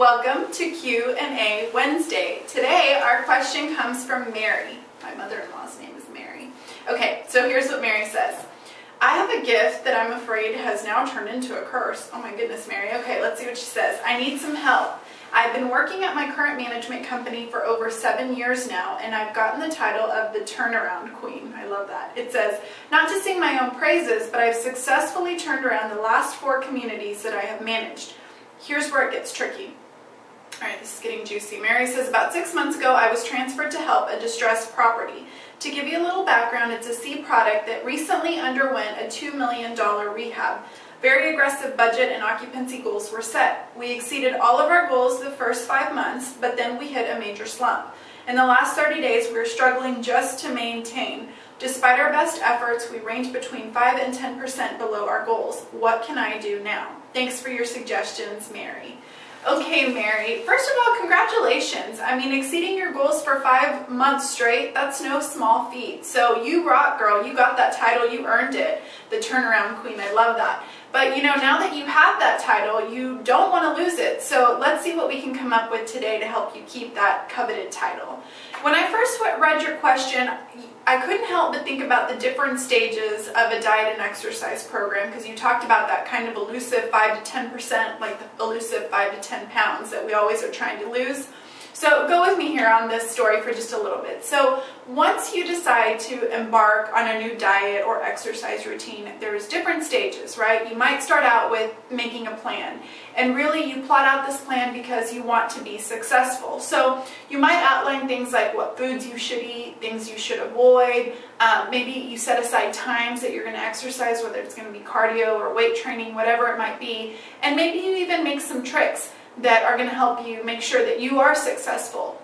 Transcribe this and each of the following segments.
Welcome to Q&A Wednesday. Today our question comes from Mary. My mother-in-law's name is Mary. Okay, so here's what Mary says. I have a gift that I'm afraid has now turned into a curse. Oh my goodness, Mary. Okay, let's see what she says. I need some help. I've been working at my current management company for over 7 years now, and I've gotten the title of the turnaround queen. I love that. It says, not to sing my own praises, but I've successfully turned around the last 4 communities that I have managed. Here's where it gets tricky. All right, this is getting juicy. Mary says, about 6 months ago, I was transferred to help a distressed property. To give you a little background, it's a C product that recently underwent a $2 million rehab. Very aggressive budget and occupancy goals were set. We exceeded all of our goals the first 5 months, but then we hit a major slump. In the last 30 days, we were struggling just to maintain. Despite our best efforts, we range between 5 and 10% below our goals. What can I do now? Thanks for your suggestions, Mary. Okay, Mary, first of all, congratulations. I mean, exceeding your goals for 5 months straight, that's no small feat. So you rock, girl. You got that title. You earned it. The turnaround queen. I love that. But, you know, now that you have that title, you don't want to lose it. So let's see what we can come up with today to help you keep that coveted title. When I first read your question, I couldn't help but think about the different stages of a diet and exercise program, because you talked about that kind of elusive 5 to 10%, like the elusive 5 to 10 pounds that we always are trying to lose. So go with me here on this story for just a little bit. So once you decide to embark on a new diet or exercise routine, there's different stages, right? You might start out with making a plan. And really you plot out this plan because you want to be successful. So you might outline things like what foods you should eat, things you should avoid. Maybe you set aside times that you're going to exercise, whether it's going to be cardio or weight training, whatever it might be. And maybe you even make some tricks that are going to help you make sure that you are successful.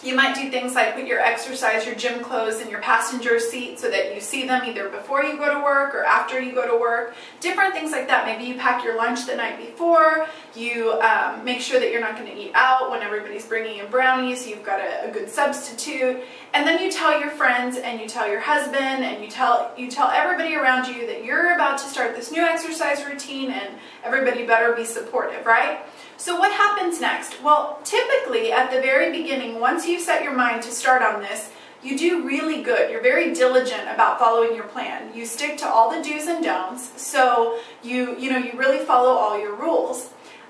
You might do things like put your exercise, your gym clothes in your passenger seat so that you see them either before you go to work or after you go to work. Different things like that. Maybe you pack your lunch the night before. You make sure that you're not going to eat out when everybody's bringing in brownies, so you've got a good substitute. And then you tell your friends and you tell your husband and you tell everybody around you that you're about to start this new exercise routine, and everybody better be supportive, right? So what happens next? Well, typically at the very beginning, once you set your mind to start on this, you do really good. You're very diligent about following your plan. You stick to all the do's and don'ts, so you really follow all your rules.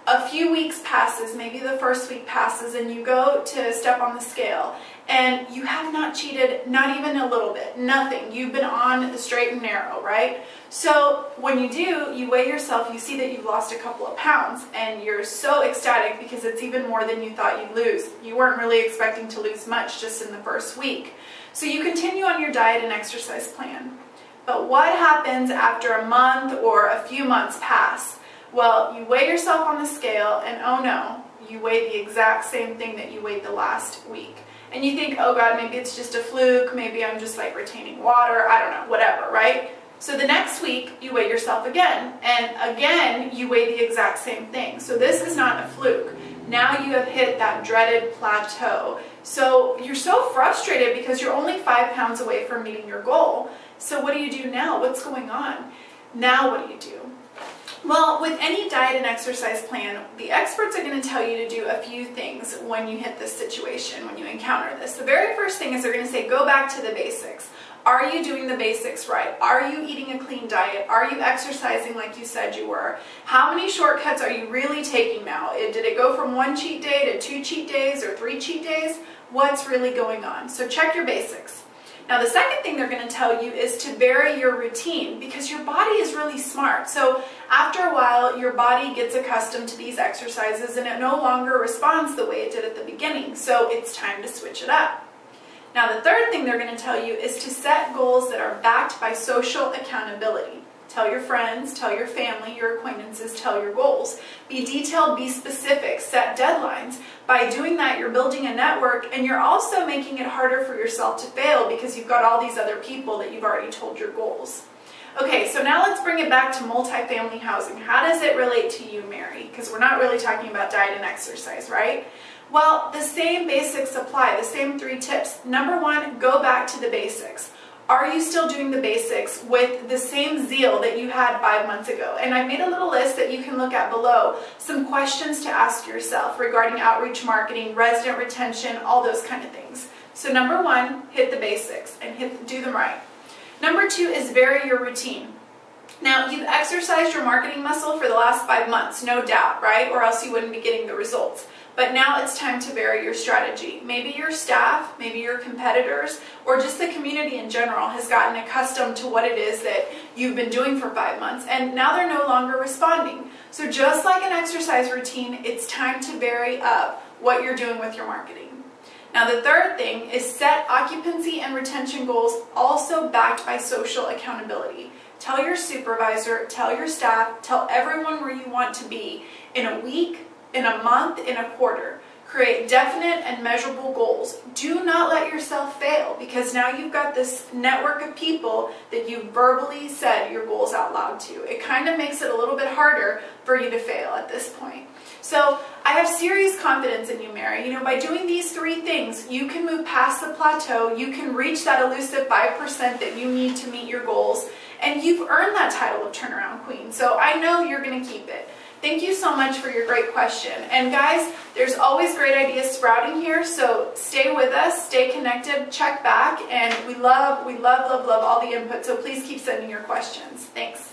A few weeks passes, maybe the first week passes, and you go to step on the scale, and you have not cheated, not even a little bit, nothing. You've been on the straight and narrow, right? So when you do, you weigh yourself, you see that you've lost a couple of pounds, and you're so ecstatic because it's even more than you thought you'd lose. You weren't really expecting to lose much just in the first week. So you continue on your diet and exercise plan. But what happens after a month or a few months pass? Well, you weigh yourself on the scale, and oh no, you weigh the exact same thing that you weighed the last week. And you think, oh God, maybe it's just a fluke, maybe I'm just like retaining water, I don't know, whatever, right? So the next week, you weigh yourself again, and again, you weigh the exact same thing. So this is not a fluke. Now you have hit that dreaded plateau. So you're so frustrated because you're only 5 pounds away from meeting your goal. So what do you do now? What's going on? Now what do you do? Well, with any diet and exercise plan, the experts are going to tell you to do a few things when you hit this situation, when you encounter this. The very first thing is they're going to say, go back to the basics. Are you doing the basics right? Are you eating a clean diet? Are you exercising like you said you were? How many shortcuts are you really taking now? Did it go from 1 cheat day to 2 cheat days or 3 cheat days? What's really going on? So check your basics. Now the second thing they're going to tell you is to vary your routine, because your body is really smart. So after a while, your body gets accustomed to these exercises and it no longer responds the way it did at the beginning. So it's time to switch it up. Now the third thing they're going to tell you is to set goals that are backed by social accountability. Tell your friends, tell your family, your acquaintances, tell your goals. Be detailed, be specific, set deadlines. By doing that, you're building a network, and you're also making it harder for yourself to fail because you've got all these other people that you've already told your goals. Okay, so now let's bring it back to multifamily housing. How does it relate to you, Mary? Because we're not really talking about diet and exercise, right? Well, the same basics apply, the same 3 tips. Number 1, go back to the basics. Are you still doing the basics with the same zeal that you had 5 months ago? And I made a little list that you can look at below, some questions to ask yourself regarding outreach marketing, resident retention, all those kind of things. So number 1, hit the basics and do them right. Number 2 is vary your routine. Now, you've exercised your marketing muscle for the last 5 months, no doubt, right? Or else you wouldn't be getting the results. But now it's time to vary your strategy. Maybe your staff, maybe your competitors, or just the community in general has gotten accustomed to what it is that you've been doing for 5 months, and now they're no longer responding. So just like an exercise routine, it's time to vary up what you're doing with your marketing. Now, the third thing is set occupancy and retention goals, also backed by social accountability. Tell your supervisor, tell your staff, tell everyone where you want to be in a week, in a month, in a quarter. Create definite and measurable goals. Do not let yourself fail, because now you've got this network of people that you verbally said your goals out loud to. It kind of makes it a little bit harder for you to fail at this point. So I have serious confidence in you, Mary. You know, by doing these 3 things, you can move past the plateau, you can reach that elusive 5% that you need to meet your goals, and you've earned that title of Turnaround Queen. So I know you're going to keep it. Thank you so much for your great question. And guys, there's always great ideas sprouting here, so stay with us, stay connected, check back, and we love all the input, so please keep sending your questions. Thanks.